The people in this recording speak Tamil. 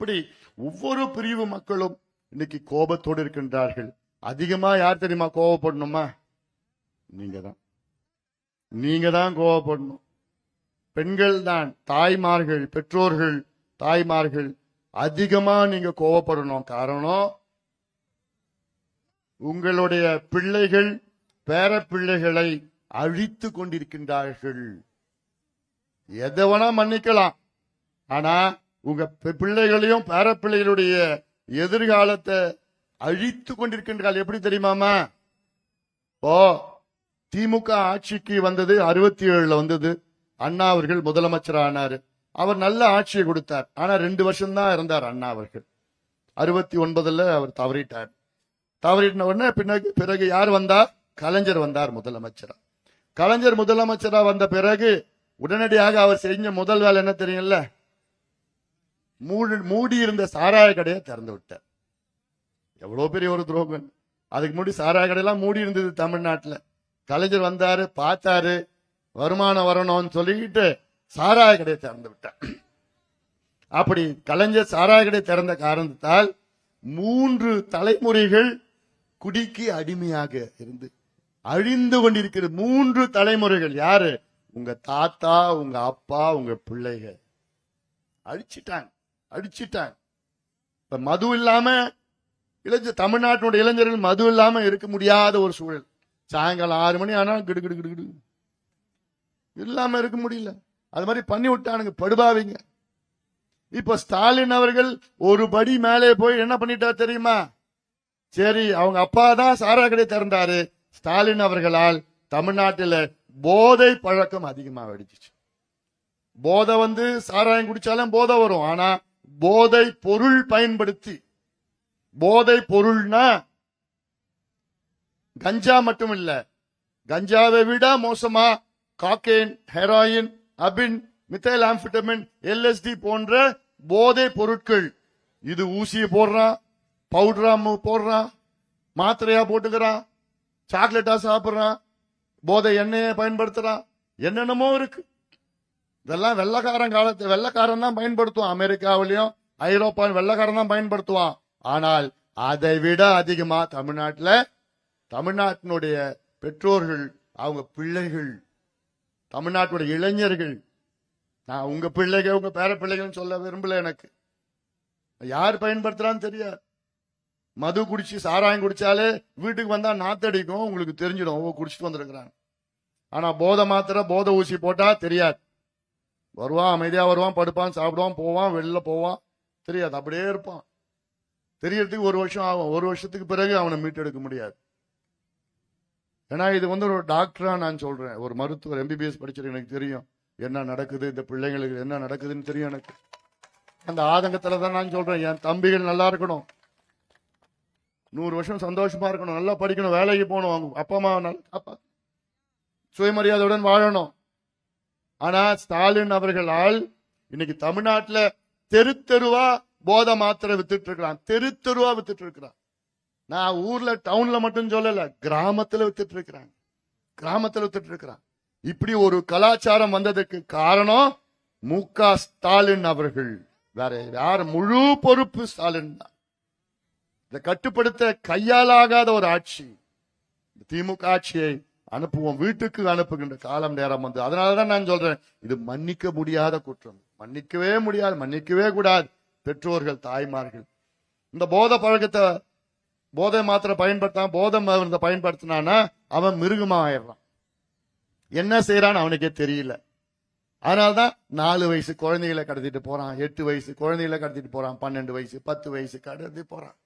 இப்படி ஒவ்வொரு பிரிவு மக்களும் இன்னைக்கு கோபத்தோடு இருக்கின்றார்கள். அதிகமா யார் தெரியுமா கோபப்படணுமா? நீங்க தான் கோபப்படணும். பெண்கள் தான், தாய்மார்கள், பெற்றோர்கள், தாய்மார்கள் அதிகமா நீங்க கோபப்படணும். காரணம், உங்களுடைய பிள்ளைகள் பேர பிள்ளைகளை அழித்து கொண்டிருக்கின்றார்கள். எதை வேணா மன்னிக்கலாம், ஆனா உங்க பிள்ளைகளையும் பேர பிள்ளைகளுடைய எதிர்காலத்தை அழித்து கொண்டிருக்கின்றார்கள். எப்படி தெரியுமாமா? ஓ, திமுக ஆட்சிக்கு வந்தது 67 வந்தது. அண்ணா அவர்கள் முதலமைச்சர் ஆனாரு. அவர் நல்ல ஆட்சியை கொடுத்தார். ஆனா 2 வருஷம் தான் இருந்தார் அண்ணா அவர்கள். 69 அவர் தவறிட்டார். தவறின உடனே பிறகு யார் வந்தார்? கலைஞர் வந்தார் முதலமைச்சரா. கலைஞர் முதலமைச்சரா வந்த பிறகு உடனடியாக அவர் செஞ்ச முதல் வேலை என்ன தெரியும்ல? மூடி இருந்த சாராய கடையை திறந்து விட்டார். எவ்வளவு பெரிய ஒரு துரோகம்! அதுக்கு முன்னாடி சாராய கடையெல்லாம் மூடி இருந்தது தமிழ்நாட்டுல. கலைஞர் வந்தாரு, பார்த்தாரு, வருமானம் வரணும்னு சொல்லிட்டு சாராய கடையை திறந்து விட்டார். அப்படி கலைஞர் சாராய கடை திறந்த காரணத்தால் 3 தலைமுறைகள் குடிக்கு அடிமையாக இருந்து அழிந்து கொண்டிருக்கிற 3 தலைமுறைகள். யாரு? உங்க தாத்தா, உங்க அப்பா, உங்க பிள்ளைகள் அடிச்சிட்டாங்க. இப்ப மது இல்லாம தமிழ்நாட்டினுடைய இளைஞர்கள் மது இல்லாம இருக்க முடியாத ஒரு சூழல். சாயங்காலம் 6 மணி ஆனா கிடு இல்லாம இருக்க முடியல. அது மாதிரி பண்ணி விட்டானுங்க படுபாவிங்க. இப்ப ஸ்டாலின் அவர்கள் ஒரு படி மேலே போய் என்ன பண்ணிட்டார் தெரியுமா? சரி, அவங்க அப்பா தான் சாராய கடை திறந்தாரு. ஸ்டாலின் அவர்களால் தமிழ்நாட்டில் போதை பழக்கம் அதிகமாக அடிச்சிச்சு. போதை சாராயம் குடிச்சாலும் போதை வரும். ஆனா போதை பொருள் பயன்படுத்தி, போதை பொருள்னா கஞ்சா மட்டும் இல்ல, கஞ்சாவை விட மோசமா காக்கேன், ஹெராயின், அபின், மித்தைல் ஆம்பிட்டமின், LSD போன்ற போதை பொருட்கள். இது ஊசியை போடுறான், பவுடரா போடுறான், மாத்திரையா போட்டுக்கிறான், சாக்லேட்டா சாப்பிடுறான், போதை எண்ணெயை பயன்படுத்துறான், என்னென்னமோ இருக்கு. இதெல்லாம் வெள்ளக்காரன் தான் பயன்படுத்துவான். அமெரிக்காவிலையும் ஐரோப்பாவிலும் வெள்ளக்காரன் தான் பயன்படுத்துவான். ஆனால் அதை விட அதிகமா தமிழ்நாட்டினுடைய பெற்றோர்கள், அவங்க பிள்ளைகள், தமிழ்நாட்டுடைய இளைஞர்கள், நான் உங்க பிள்ளைகள் உங்க பேர பிள்ளைகள் சொல்ல விரும்பல. எனக்கு யார் பயன்படுத்துறான்னு தெரியாது. மது குடிச்சு சாராயம் குடிச்சாலே வீட்டுக்கு வந்தா நாத்தடிக்கும், உங்களுக்கு தெரிஞ்சிடும் குடிச்சிட்டு வந்திருக்கிறாங்க. ஆனா போதை மாத்திரை, போதை ஊசி போட்டா தெரியாது. வருவான், அமைதியா வருவான், படுப்பான், சாப்பிடுவான், போவான், வெளில போவான், தெரியாது, அப்படியே இருப்பான். தெரியறதுக்கு 1 வருஷம் ஆகும். 1 வருஷத்துக்கு பிறகு அவனை மீட்டெடுக்க முடியாது. ஏன்னா இது ஒரு டாக்டரா நான் சொல்றேன், ஒரு மருத்துவர், MBBS படிச்சிருக்க, எனக்கு தெரியும் என்ன நடக்குது, இந்த பிள்ளைங்களுக்கு என்ன நடக்குதுன்னு தெரியும் எனக்கு. அந்த ஆதங்கத்துல தான் நான் சொல்றேன், என் தம்பிகள் நல்லா இருக்கணும், 100 வருஷம் சந்தோஷமா இருக்கணும், நல்லா படிக்கணும், வேலைக்கு போகணும், அவங்க அப்பா அம்மா நல்லா சுயமரியாதையுடன் வாழணும். ஆனா ஸ்டாலின் அவர்களால் இன்னைக்கு தமிழ்நாட்டுல தெருவா போதை மாத்திரை வித்துட்டு இருக்கிறான். தெருவா வித்துட்டு இருக்கிறான். நான் ஊர்ல டவுன்ல மட்டும் சொல்லல, கிராமத்துல வித்துட்டு இருக்கிறான். இப்படி ஒரு கலாச்சாரம் வந்ததுக்கு காரணம் MK ஸ்டாலின் அவர்கள். வேற யார்? முழு பொறுப்பு ஸ்டாலின் தான். இதை கட்டுப்படுத்த கையாலாகாத ஒரு ஆட்சி. திமுக ஆட்சியை அனுப்புவோம், வீட்டுக்கு அனுப்புகின்ற காலம் நேரம் வந்து. அதனாலதான் நான் சொல்றேன், இது மன்னிக்க முடியாத குற்றம். மன்னிக்கவே முடியாது, மன்னிக்கவே கூடாது. பெற்றோர்கள், தாய்மார்கள் இந்த போதை பழக்கத்தை, போதை மாத்திரை போதை மருந்தை பயன்படுத்தினானா அவன் மிருகமா ஆயிடுறான். என்ன செய்யறான்னு அவனுக்கே தெரியல. அதனால்தான் 4 வயசு குழந்தைகளை கடத்திட்டு போறான், 8 வயசு குழந்தைகளை கடத்திட்டு போறான், 12 வயசு 10 வயசு கடத்தி போறான்.